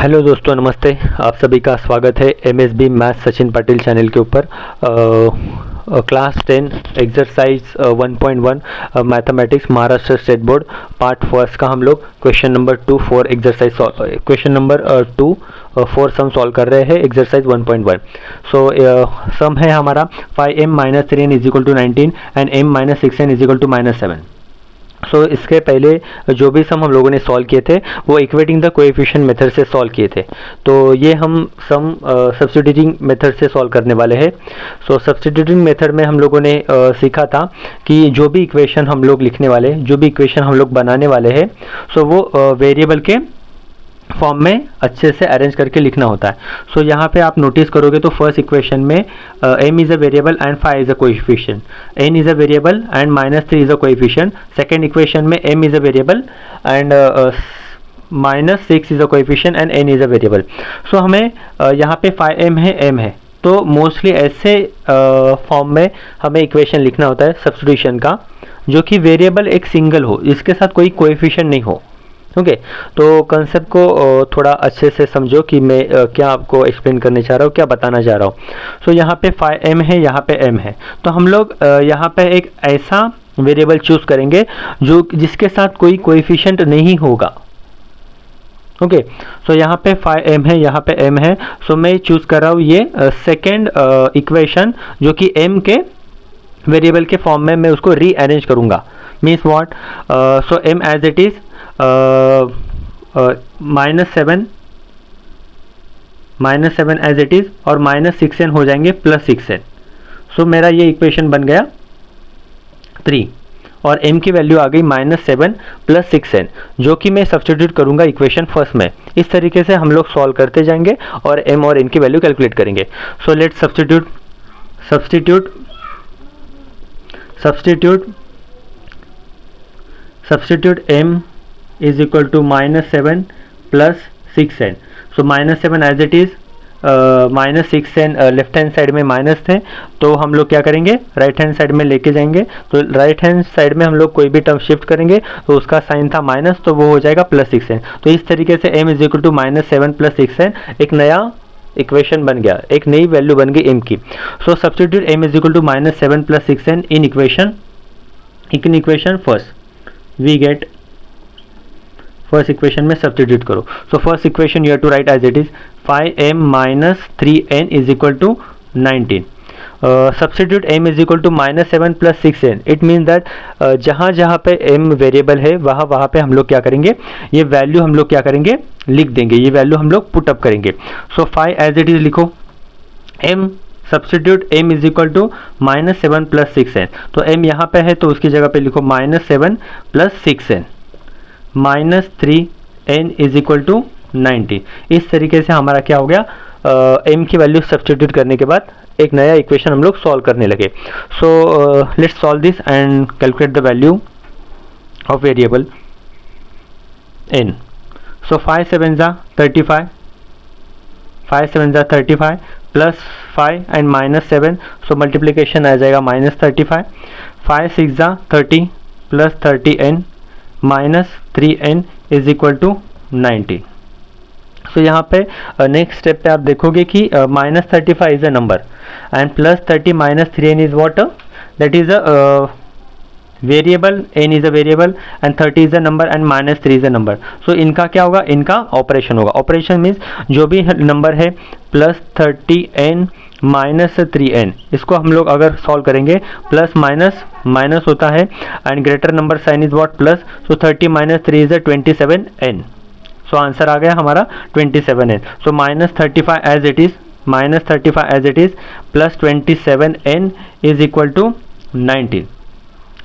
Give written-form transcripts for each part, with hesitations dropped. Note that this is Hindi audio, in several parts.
हेलो दोस्तों, नमस्ते। आप सभी का स्वागत है MSB maths Sachin Patil channel के ऊपर। Class 10 exercise 1.1 mathematics Maharashtra state board part first का हम लोग question number 2 4 exercise question number 2 4 sum solve कर रहे हैं एक्सरसाइज 1.1। सो सम है हमारा 5m - 3n = 19 and m - 6n = -7। सो इसके पहले जो भी सम हम लोगों ने सॉल्व किए थे वो इक्वेटिंग द कोएफिशिएंट मेथड से सॉल्व किए थे। तो ये हम सम सब्स्टिट्यूटिंग मेथड से सॉल्व करने वाले हैं। सो सब्स्टिट्यूटिंग मेथड में हम लोगों ने सीखा था कि जो भी इक्वेशन हम लोग लिखने वाले, जो भी इक्वेशन हम लोग बनाने वाले हैं, सो वो वेरिएबल के फॉर्म में अच्छे से अरेंज करके लिखना होता है। सो यहाँ पे आप नोटिस करोगे तो फर्स्ट इक्वेशन में m is a variable and 5 is a coefficient, n is a variable and -3 is a coefficient. Second equation में m is a variable and -6 is a coefficient and n is a variable. So हमें यहाँ पे 5m है, m है, तो मोस्टली ऐसे फॉर्म में हमें इक्वेशन लिखना होता है सब्स्टिट्यूशन का, जो कि वेरिएबल एक सिंगल हो, इसके साथ कोई कोएफिशिएंट नहीं हो। ओके तो कंसेप्ट को थोड़ा अच्छे से समझो कि मैं क्या आपको एक्सप्लेन करने चाह रहा हूँ, क्या बताना चाह रहा हूँ। सो यहाँ पे 5m है, यहाँ पे m है, तो हम लोग यहाँ पे एक ऐसा वेरिएबल चूज करेंगे जो जिसके साथ कोई कोएफिशिएंट नहीं होगा। ओके सो यहाँ पे 5m है, यहाँ पे m है। सो मैं चूज कर रहा हूँ ये सेकेंड इक्वेशन जो कि m के वेरिएबल के फॉर्म में मैं उसको रीअरेंज करूँगा। Means what, so m as it is -7 as it is और -6n हो जाएंगे +6n। सो मेरा ये इक्वेशन बन गया 3 और m की वैल्यू आ गई -7 + 6n, जो कि मैं सब्स्टिट्यूट करूंगा इक्वेशन फर्स्ट में। इस तरीके से हम लोग सॉल्व करते जाएंगे और m और n की वैल्यू कैलकुलेट करेंगे। So let's substitute m is equal to -7 + 6n। So -7 as it is, -6n left hand side में माइनस थे, तो हम लोग क्या करेंगे, राइट हैंड साइड में लेके जाएंगे। तो राइट हैंड साइड में हम लोग कोई भी टर्म शिफ्ट करेंगे तो उसका साइन था माइनस, तो वो हो जाएगा +6n। तो इस तरीके से m is equal to -7 + 6n एक नया इक्वेशन बन गया, एक नई वैल्यू बन गई m की। So substitute m is equal to -7 + 6n in equation first. We get first equation में सब्स्टिट्यूट करो। So first equation you have to write as it is 5m - 3n = 19। Substitute m is equal to -7 + 6n। It mean that जहाँ जहाँ पे m वेरिएबल है वहाँ पे हम लोग क्या करेंगे, ये वैल्यू हम लोग क्या करेंगे, लिख देंगे, ये वैल्यू हम लोग पुट अप करेंगे। सो 5 एज इट इज लिखो, m substitute m is equal to -7 + 6n। तो m यहाँ पे है तो उसकी जगह पे लिखो -7 + 6n -3n = 90। इस तरीके से हमारा क्या हो गया, m की वैल्यू सब्स्टिट्यूट करने के बाद एक नया इक्वेशन हम लोग सॉल्व करने लगे। So let's solve this and calculate the value of variable n। सो 5 7 ज़ा 35, 5 7 ज़ा 35 प्लस 5 एंड -7, सो मल्टीप्लीकेशन आ जाएगा -35। 5 6 ज़ा 30 प्लस 30n -3n = 90। सो यहाँ पे नेक्स्ट स्टेप पे आप देखोगे कि -35 is a number and +30 -3n is what, that is a variable, n is a variable and 30 is a number and -3 is a number. So इनका क्या होगा, इनका ऑपरेशन होगा। ऑपरेशन मीन्स जो भी नंबर है +30n -3n, इसको हम लोग अगर सॉल्व करेंगे प्लस माइनस माइनस होता है and greater number sign is what, plus. So 30 - 3 is 27n। So answer आ गया हमारा 27n। So -35 as it is, -35 as it is plus 27n = 19।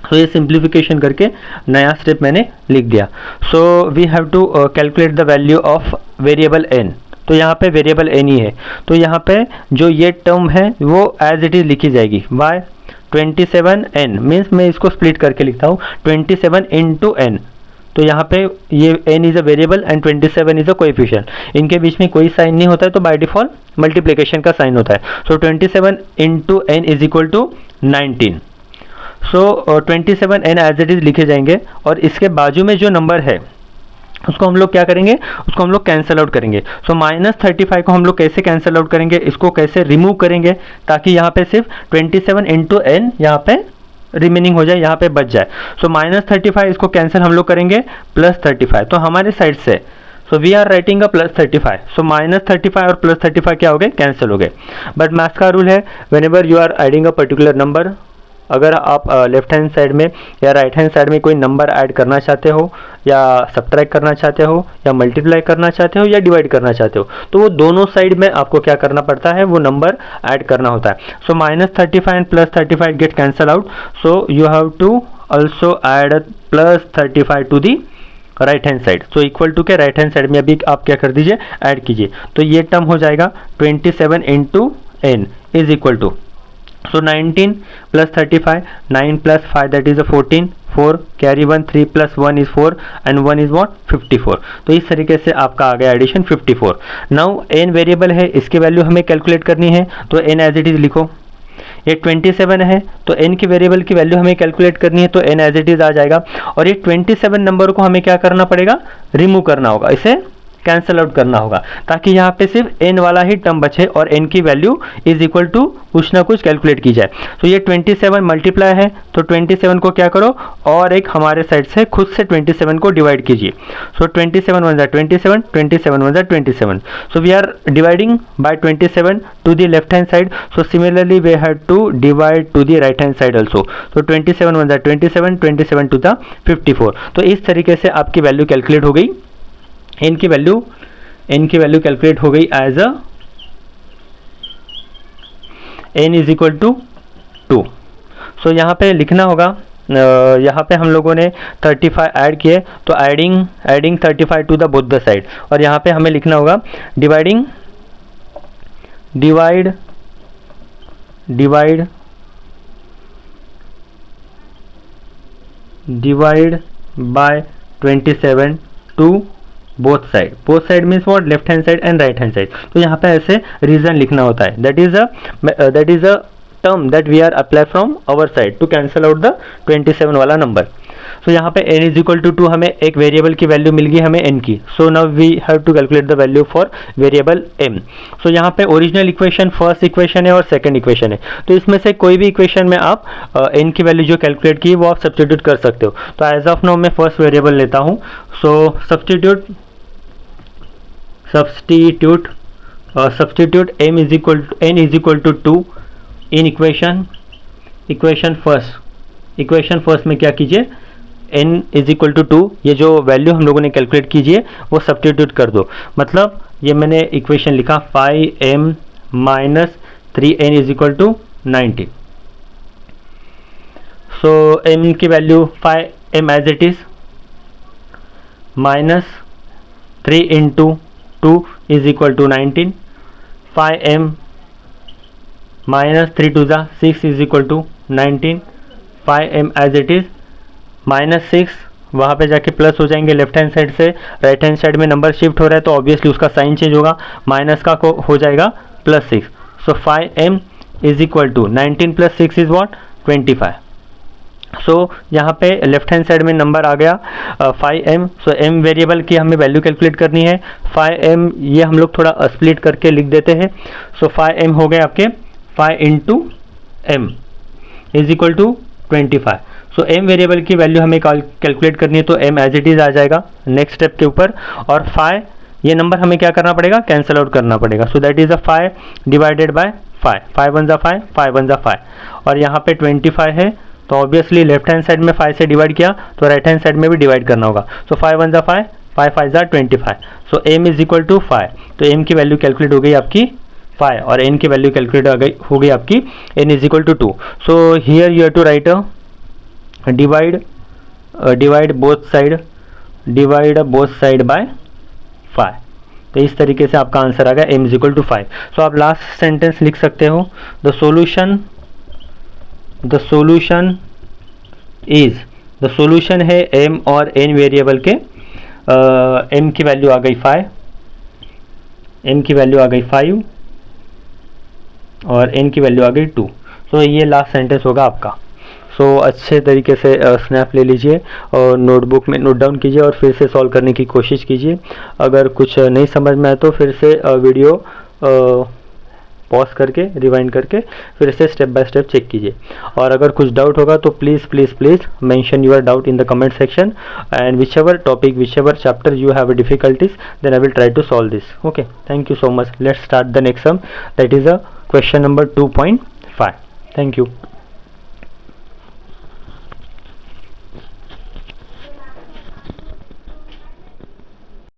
So ये सिंप्लीफिकेशन करके नया स्टेप मैंने लिख दिया। So we have to calculate the value of variable n। तो यहाँ पे वेरिएबल n ही है, तो यहाँ पे जो ये टर्म है वो एज इट इज लिखी जाएगी। वाई 27n मीन्स मैं इसको स्प्लिट करके लिखता हूँ 27 × n। तो यहाँ पे ये n is a variable and 27 is a coefficient, इनके बीच में कोई साइन नहीं होता है, तो बाय डिफ़ॉल्ट मल्टीप्लिकेशन का साइन होता है। So 27 × n = 19। So 27n as it is लिखे जाएंगे और इसके बाजू में जो नंबर है उसको हम लोग क्या करेंगे, उसको हम लोग कैंसिल आउट करेंगे। सो -35 को हम लोग कैसे कैंसिल आउट करेंगे, इसको कैसे रिमूव करेंगे ताकि यहाँ पे सिर्फ 27 इंटू एन यहाँ पे रिमेनिंग हो जाए, यहाँ पे बच जाए। सो -35 इसको कैंसिल हम लोग करेंगे +35, तो हमारे साइड से so we are writing a +35। So -35 और +35 क्या हो गए, कैंसिल हो गए। बट मैथ्स का रूल है, whenever you are adding a particular number, अगर आप लेफ्ट हैंड साइड में या राइट हैंड साइड में कोई नंबर ऐड करना चाहते हो, या सब्ट्रैक्ट करना चाहते हो, या मल्टीप्लाई करना चाहते हो, या डिवाइड करना चाहते हो, तो वो दोनों साइड में आपको क्या करना पड़ता है, वो नंबर ऐड करना होता है। So -35 and +35 get cancel out, so you have to also add +35 to the right hand side. So equal to के राइट हैंड साइड में अभी आप क्या कर दीजिए, ऐड कीजिए। तो ये टर्म हो जाएगा 27 into n is equal to, so 19 plus 35, 9 plus 5 that is a 14, 4 carry 1, 3 plus 1 is 4 and 1 is what 54। तो इस तरीके से आपका आ गया एडिशन 54। नाउ n वेरिएबल है, इसकी वैल्यू हमें कैलकुलेट करनी है, तो n एज इट इज लिखो। ये 27 है तो n की वेरिएबल की वैल्यू हमें कैलकुलेट करनी है, तो n एज इट इज आ जाएगा। और ये 27 नंबर को हमें क्या करना पड़ेगा, रिमूव करना होगा, इसे कैंसल आउट करना होगा, ताकि यहाँ पे सिर्फ n वाला ही टर्म बचे और n की वैल्यू इज इक्वल टू कुछ ना कुछ कैलकुलेट की जाए। तो ये 27 मल्टीप्लाई है, तो 27 को क्या करो, और एक हमारे साइड से खुद से 27 को डिवाइड कीजिए। So 27 1 27, 27 1 27। So we are dividing by 27 to the left hand side, so similarly we have to divide to the right hand side also. तो 27 1 27, 27 टू द 54। तो इस तरीके से आपकी वैल्यू कैलकुलेट हो गई, n की वैल्यू कैलकुलेट हो गई as a n is equal to 2। So यहाँ पे लिखना होगा, यहाँ पे हम लोगों ने 35 ऐड किए, तो adding 35 to the both the side, और यहाँ पे हमें लिखना होगा divide by 27 to both side means what, left hand side and right hand side. तो यहाँ पे ऐसे रीजन लिखना होता है, that is a term that we are apply from our side to cancel out the 27 वाला नंबर। सो यहाँ पे n इज इक्वल टू 2, हमें एक वेरिएबल की वैल्यू मिल गई हमें n की। So now we have to calculate the value for variable m। So यहाँ पे ओरिजिनल इक्वेशन फर्स्ट इक्वेशन है और सेकंड इक्वेशन है, तो इसमें से कोई भी इक्वेशन में आप n की वैल्यू जो कैलकुलेट की वो आप सब्स्टिट्यूट कर सकते हो। तो एज ऑफ नाउ मैं फर्स्ट वेरिएबल लेता हूँ। So substitute n is equal to 2 in equation first में क्या कीजिए, n is equal to 2, ये जो वैल्यू हम लोगों ने कैलकुलेट कीजिए वो सब्स्टिट्यूट कर दो। मतलब ये मैंने इक्वेशन लिखा 5m minus 3n is equal to 90। So m की value 5m as it is minus 3 into 2 is equal to 19, 5m minus 3 to the 6 is equal to 19, 5m as it is minus 6, वहाँ पे जाके प्लस हो जाएंगे, लेफ्ट हैंड साइड से राइट हैंड साइड में नंबर शिफ्ट हो रहा है तो ऑब्वियसली उसका साइन चेंज होगा, माइनस का हो जाएगा +6। So 5m is equal to 19 + 6 is what 25। So यहाँ पे लेफ्ट हैंड साइड में नंबर आ गया 5m। सो m वेरिएबल की हमें वैल्यू कैलकुलेट करनी है, 5m ये हम लोग थोड़ा स्प्लिट करके लिख देते हैं। सो 5m हो गए आपके 5 into m is equal to 25। So m variable की वैल्यू हमें कैलकुलेट करनी है, तो m एज इट इज आ जाएगा नेक्स्ट स्टेप के ऊपर, और 5 ये नंबर हमें क्या करना पड़ेगा, कैंसिल आउट करना पड़ेगा। So that is a 5 divided by 5, 5 1 = 5, 5 1 = 5, और यहाँ पे 25 है तो ऑब्वियसली लेफ्ट हैंड साइड में 5 से डिवाइड किया तो राइट हैंड साइड में भी डिवाइड करना होगा। सो 5 1 = 5, 5 5 = 25। So m is equal to 5, तो m की वैल्यू कैलकुलेट हो गई आपकी 5 और n की वैल्यू कैलकुलेट हो गई आपकी n is equal to 2। So here you have to write divide both side by 5। तो इस तरीके से आपका आंसर आ गया m इज इक्वल टू 5। सो आप लास्ट सेंटेंस लिख सकते हो, द सोल्यूशन है m और n वेरिएबल के, m की वैल्यू आ गई 5 और n की वैल्यू आ गई 2। सो ये लास्ट सेंटेंस होगा आपका। सो अच्छे तरीके से स्नैप ले लीजिए और नोटबुक में नोट डाउन कीजिए और फिर से सॉल्व करने की कोशिश कीजिए। अगर कुछ नहीं समझ में आए तो फिर से वीडियो पॉज करके रिवाइंड करके फिर से स्टेप बाय स्टेप चेक कीजिए। और अगर कुछ डाउट होगा तो please please please mention your doubt in the comment section, and which ever topic, which ever chapter you have a difficulties, then I will try to solve this. Okay, thank you so much. Let's start the next sum, that is a question number 2.5. Thank you.